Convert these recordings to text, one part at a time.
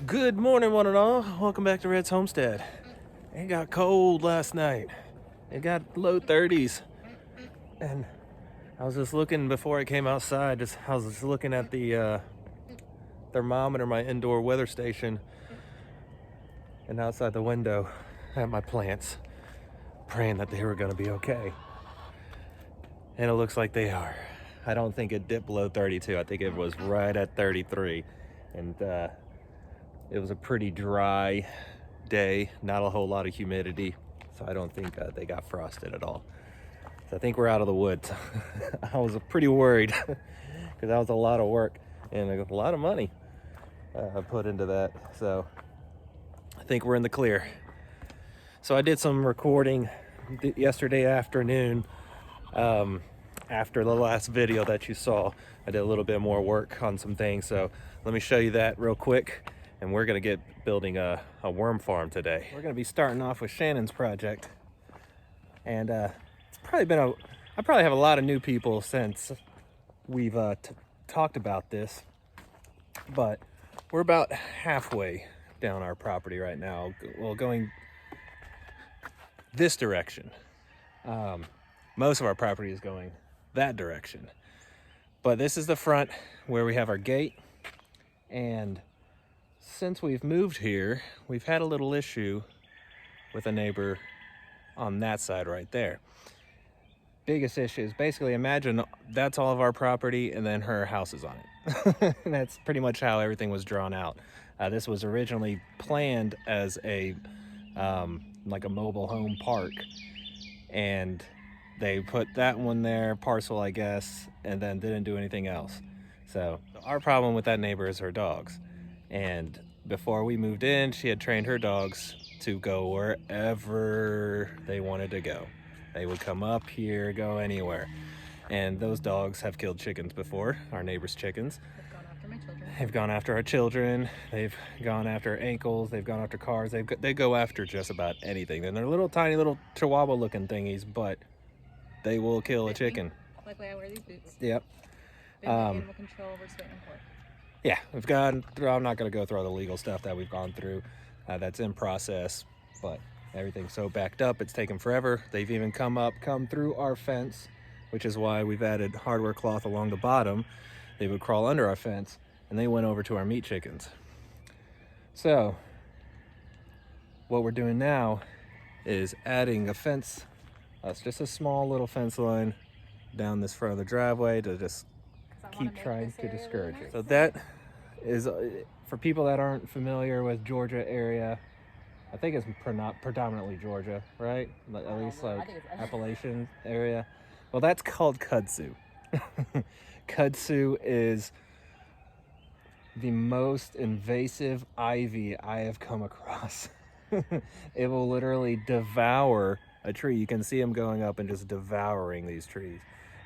Good morning, one and all. Welcome back to Red's Homestead. It got cold last night. It got low 30s. And I was just looking before I came outside, I was just looking at the thermometer, my indoor weather station, and outside the window at my plants, praying that they were going to be okay. And it looks like they are. I don't think it dipped below 32. I think it was right at 33. And it was a pretty dry day, not a whole lot of humidity, so I don't think they got frosted at all. So I think we're out of the woods. I was pretty worried because that was a lot of work and a lot of money I put into that. So I think we're in the clear. So I did some recording yesterday afternoon. After the last video that you saw, I did a little bit more work on some things. So let me show you that real quick. And we're gonna get building a worm farm today. We're gonna be starting off with Shannon's project. And it's probably been I probably have a lot of new people since we've talked about this. But we're about halfway down our property right now. Well, going this direction. Most of our property is going that direction. But this is the front where we have our gate. And since we've moved here, we've had a little issue with a neighbor on that side right there. Biggest issue is basically, imagine that's all of our property and then her house is on it. And that's pretty much how everything was drawn out. This was originally planned as like a mobile home park, and they put that one there, parcel I guess, and then didn't do anything else. So our problem with that neighbor is her dogs. And before we moved in, she had trained her dogs to go wherever they wanted to go. They would come up here, go anywhere. And those dogs have killed chickens before, our neighbor's chickens. They've gone after our children. They've gone after ankles. They've gone after cars. They go after just about anything. And they're little tiny little chihuahua looking thingies, but they will kill a chicken. Luckily I wear these boots. Yep. Animal control, we're just waiting on court. Yeah, we've gone through, I'm not going to go through all the legal stuff that we've gone through. That's in process, but everything's so backed up, it's taken forever. They've even come through our fence, which is why we've added hardware cloth along the bottom. They would crawl under our fence, and they went over to our meat chickens. So, what we're doing now is adding a fence. It's just a small little fence line down this front of the driveway to just keep trying to discourage it. So that is, for people that aren't familiar with Georgia area, I think it's predominantly Georgia, right? At least like Appalachian area. Well, that's called kudzu. Kudzu is the most invasive ivy I have come across. It will literally devour a tree. You can see them going up and just devouring these trees,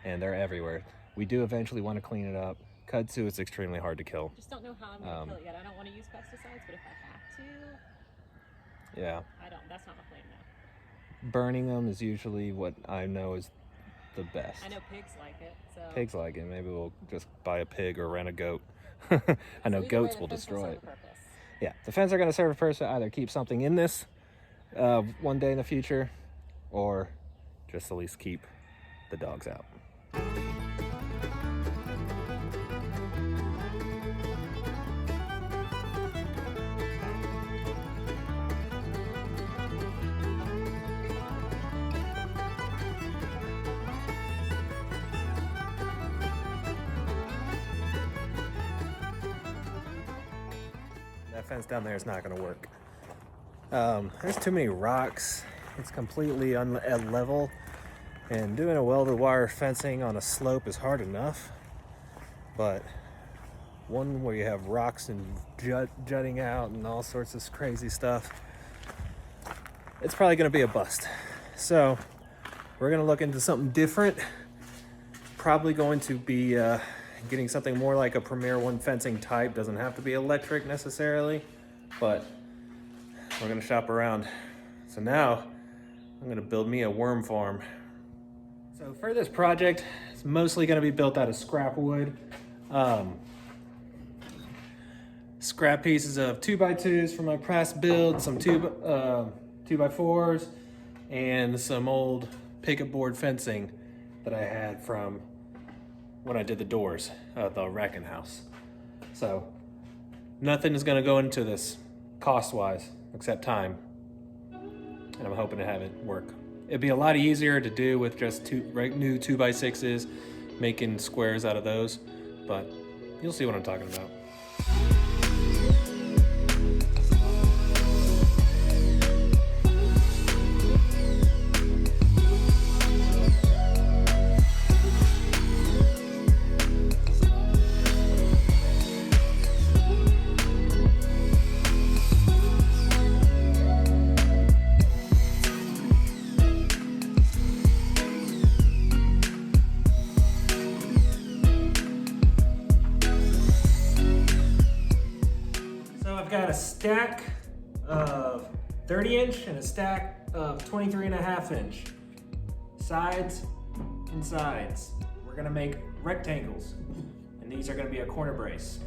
and they're everywhere. We do eventually want to clean it up. Kudzu is extremely hard to kill. Just don't know how I'm going to kill it yet. I don't want to use pesticides, but if I have to, yeah. That's not my plan now. Burning them is usually what I know is the best. I know pigs like it, so. Pigs like it. Maybe we'll just buy a pig or rent a goat. I know goats will destroy it. Yeah, the fence are going to serve a purpose to either keep something in this one day in the future, or just at least keep the dogs out. That fence down there is not going to work. There's too many rocks. It's completely at level, and doing a welded wire fencing on a slope is hard enough, but one where you have rocks and jutting out and all sorts of crazy stuff, it's probably going to be a bust. So we're going to look into something different. Probably going to be getting something more like a Premier One fencing type. Doesn't have to be electric necessarily, but we're going to shop around. So now I'm going to build me a worm farm. So for this project, it's mostly going to be built out of scrap wood. scrap pieces of 2x2s from my past build, some 2x4s, and some old picket board fencing that I had from when I did the doors of the wrecking house. So nothing is gonna go into this cost-wise except time, and I'm hoping to have it work. It'd be a lot easier to do with just new 2x6s, making squares out of those, but you'll see what I'm talking about. I've got a stack of 30-inch and a stack of 23.5-inch. Sides and sides. We're gonna make rectangles, and these are gonna be a corner brace.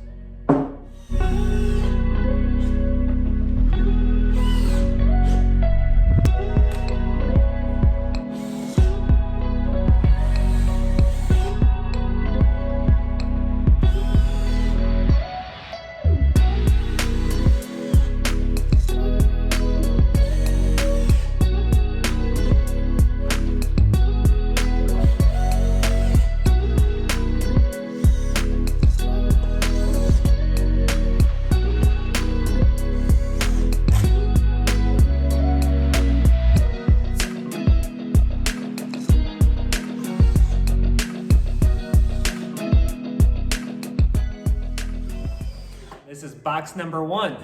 This is box number 1.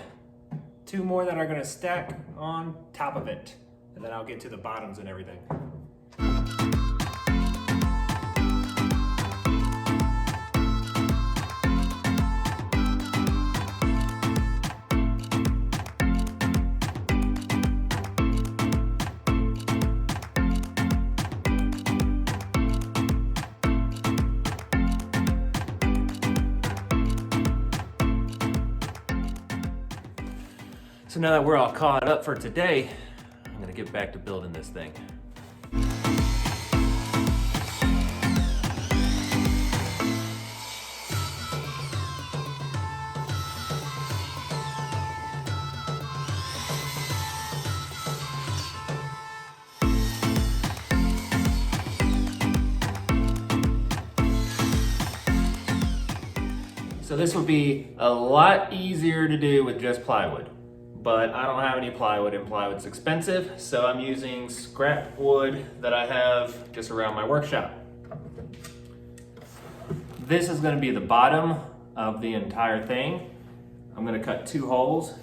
2 more that are gonna stack on top of it. And then I'll get to the bottoms and everything. So now that we're all caught up for today, I'm gonna get back to building this thing. So this would be a lot easier to do with just plywood. But I don't have any plywood, and plywood's expensive, so I'm using scrap wood that I have just around my workshop. This is going to be the bottom of the entire thing. I'm going to cut 2 holes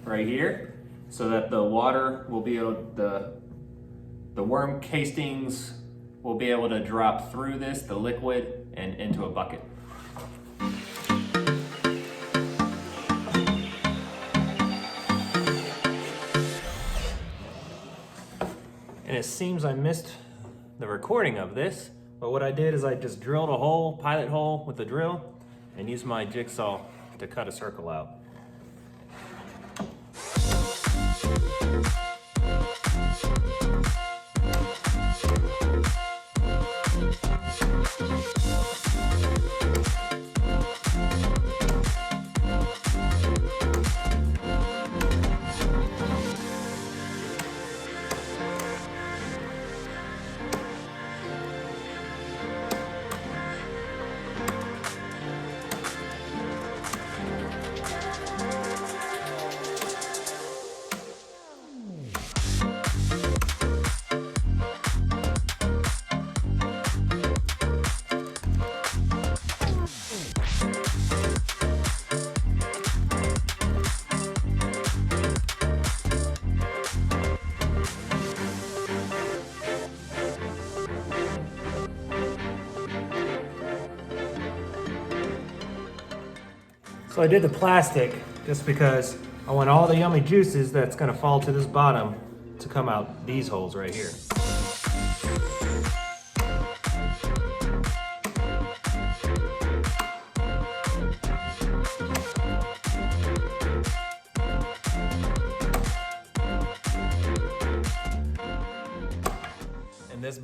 right here so that the water will be able, the worm castings will be able to drop through this, the liquid, and into a bucket. And it seems I missed the recording of this, but what I did is I just drilled a hole, pilot hole with the drill, and used my jigsaw to cut a circle out. So I did the plastic just because I want all the yummy juices that's gonna fall to this bottom to come out these holes right here.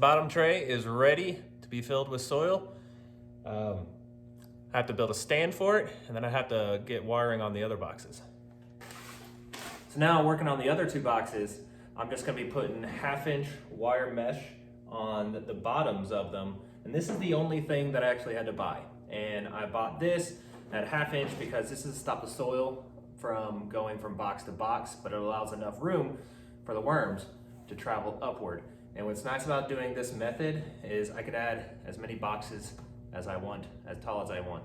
bottom tray is ready to be filled with soil. I have to build a stand for it, and then I have to get wiring on the other boxes. So now working on the other two boxes, I'm just gonna be putting 1/2-inch wire mesh on the bottoms of them. And this is the only thing that I actually had to buy. And I bought this at 1/2 inch because this is to stop the soil from going from box to box, but it allows enough room for the worms to travel upward. And what's nice about doing this method is I can add as many boxes as I want, as tall as I want.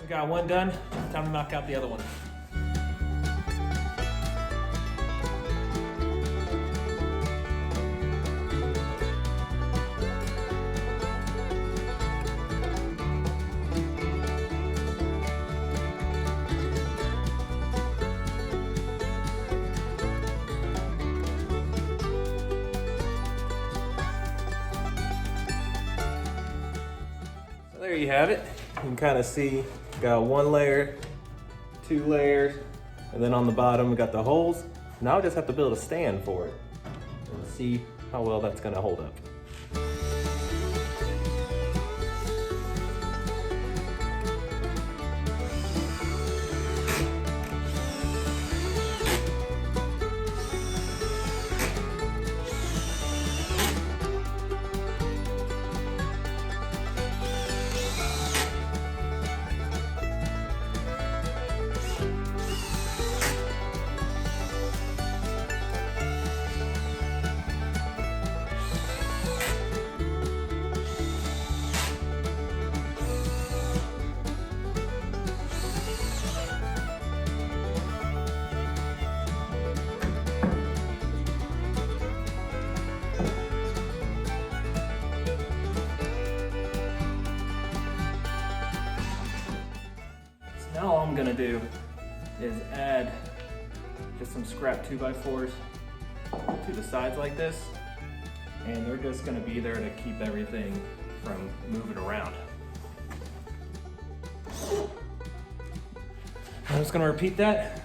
Got one done, time to knock out the other one. So there you have it. You can kind of see, got one layer, 2 layers, and then on the bottom we got the holes. Now I just have to build a stand for it and see how well that's gonna hold up. Now all I'm gonna do is add just some scrap 2x4s to the sides like this, and they're just gonna be there to keep everything from moving around. I'm just gonna repeat that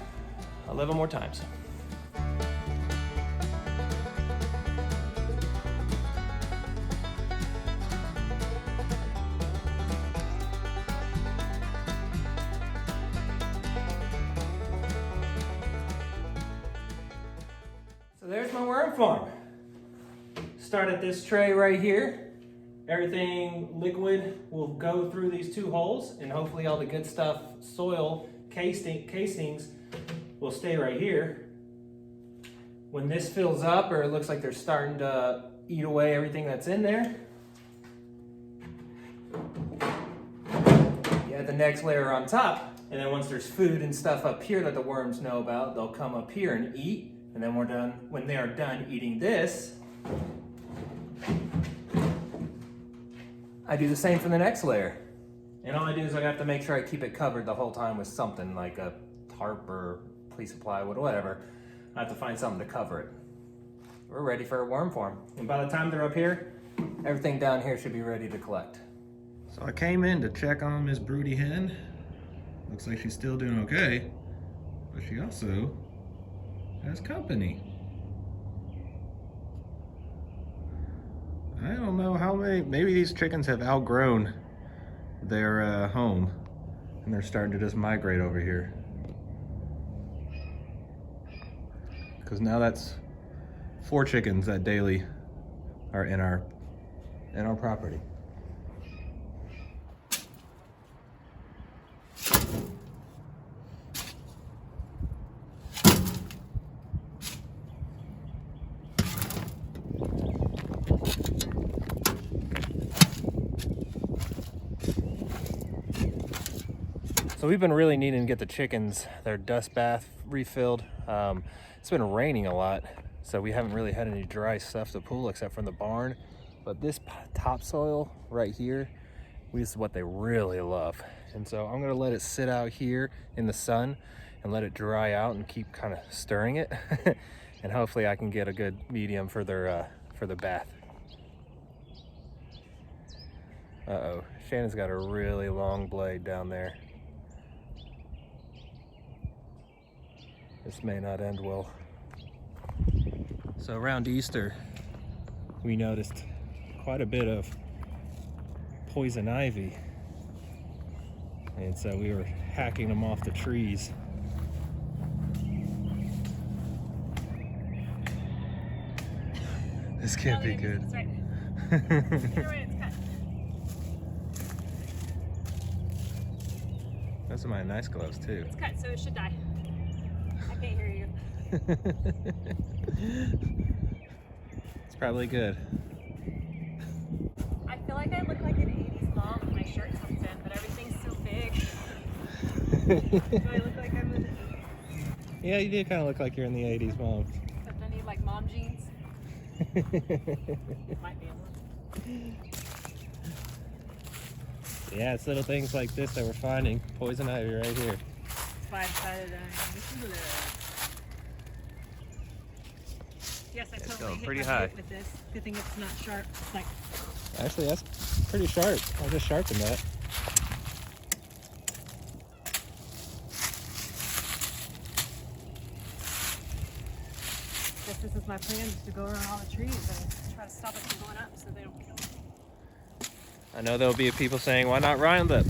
11 more times. So there's my worm farm. Start at this tray right here. Everything liquid will go through these 2 holes, and hopefully all the good stuff, soil, casings, will stay right here. When this fills up, or it looks like they're starting to eat away everything that's in there, you add the next layer on top, and then once there's food and stuff up here that the worms know about, they'll come up here and eat. And then when they are done eating this, I do the same for the next layer. And all I do is I have to make sure I keep it covered the whole time with something like a tarp or piece of plywood or whatever. I have to find something to cover it. We're ready for a worm farm. And by the time they're up here, everything down here should be ready to collect. So I came in to check on Miss Broody Hen. Looks like she's still doing okay, but she also has company. I don't know how many, maybe these chickens have outgrown their home and they're starting to just migrate over here. Because now that's 4 chickens that daily are in our property. So we've been really needing to get the chickens their dust bath refilled. It's been raining a lot, so we haven't really had any dry stuff to pull except from the barn. But this topsoil right here This is what they really love. And so I'm gonna let it sit out here in the sun and let it dry out and keep kind of stirring it. And hopefully I can get a good medium for their bath. Uh-oh, Shannon's got a really long blade down there. This may not end well. So around Easter, we noticed quite a bit of poison ivy. And so we were hacking them off the trees. This can't be good. It's right. Either way, it's cut. Those are my nice gloves too. It's cut, so it should die. I can't hear you. It's probably good. I feel like I look like an 80s mom with my shirt tucked in, but everything's so big. Do I look like I'm in the 80s? Yeah, you do kind of look like you're in the 80s, Mom. Except I need like mom jeans. Might be one. Yeah, it's little things like this that we're finding. Poison ivy right here. That's why I decided yes, I totally going hit pretty my high. bait with this. Good thing it's not sharp. It's like, Actually, that's pretty sharp. I just sharpened that. guess this is my plan, is to go around all the trees and try to stop it from going up so they don't kill me. I know there'll be people saying, "Why not Roundup?"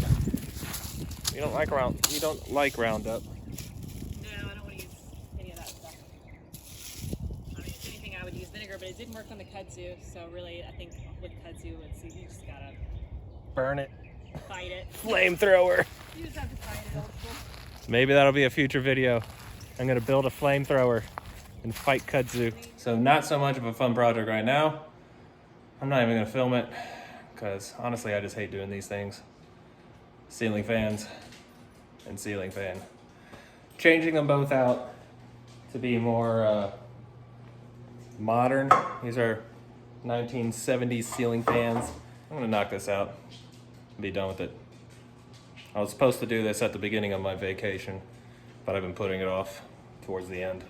You don't like Roundup. No, I don't want to use any of that stuff. I mean, if anything, I would use vinegar, but it didn't work on the kudzu. So really, I think with kudzu, you just gotta Burn it. fight it. Flamethrower. You just have to fight it, old school. Maybe that'll be a future video. I'm gonna build a flamethrower and fight kudzu. So not so much of a fun project right now. I'm not even gonna film it because honestly, I just hate doing these things. Ceiling fans and ceiling fan. Changing them both out to be more modern. These are 1970s ceiling fans. I'm gonna knock this out and be done with it. I was supposed to do this at the beginning of my vacation, but I've been putting it off towards the end.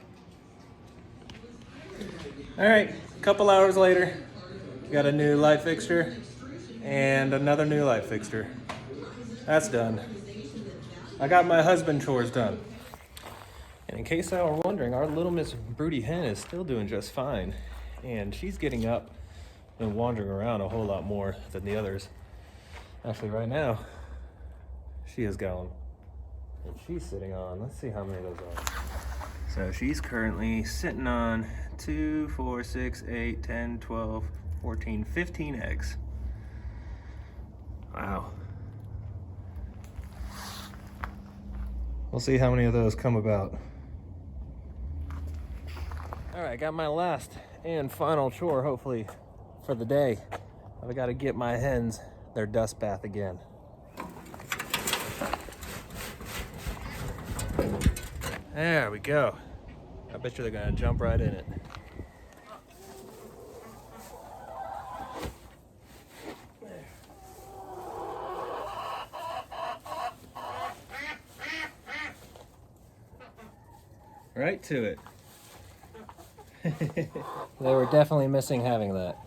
All right, a couple hours later, got a new light fixture and another new light fixture. That's done. I got my husband chores done. And in case I were wondering, our little Miss Broody hen is still doing just fine. And she's getting up and wandering around a whole lot more than the others. Actually, right now, she is going. And she's sitting on, let's see how many of those are. So she's currently sitting on 2, 4, 6, 8, 10, 12, 14, 15 eggs. Wow. We'll see how many of those come about. All right, got my last and final chore, hopefully, for the day. I've got to get my hens their dust bath again. There we go. I bet you they're gonna jump right in it. Right to it. They were definitely missing having that.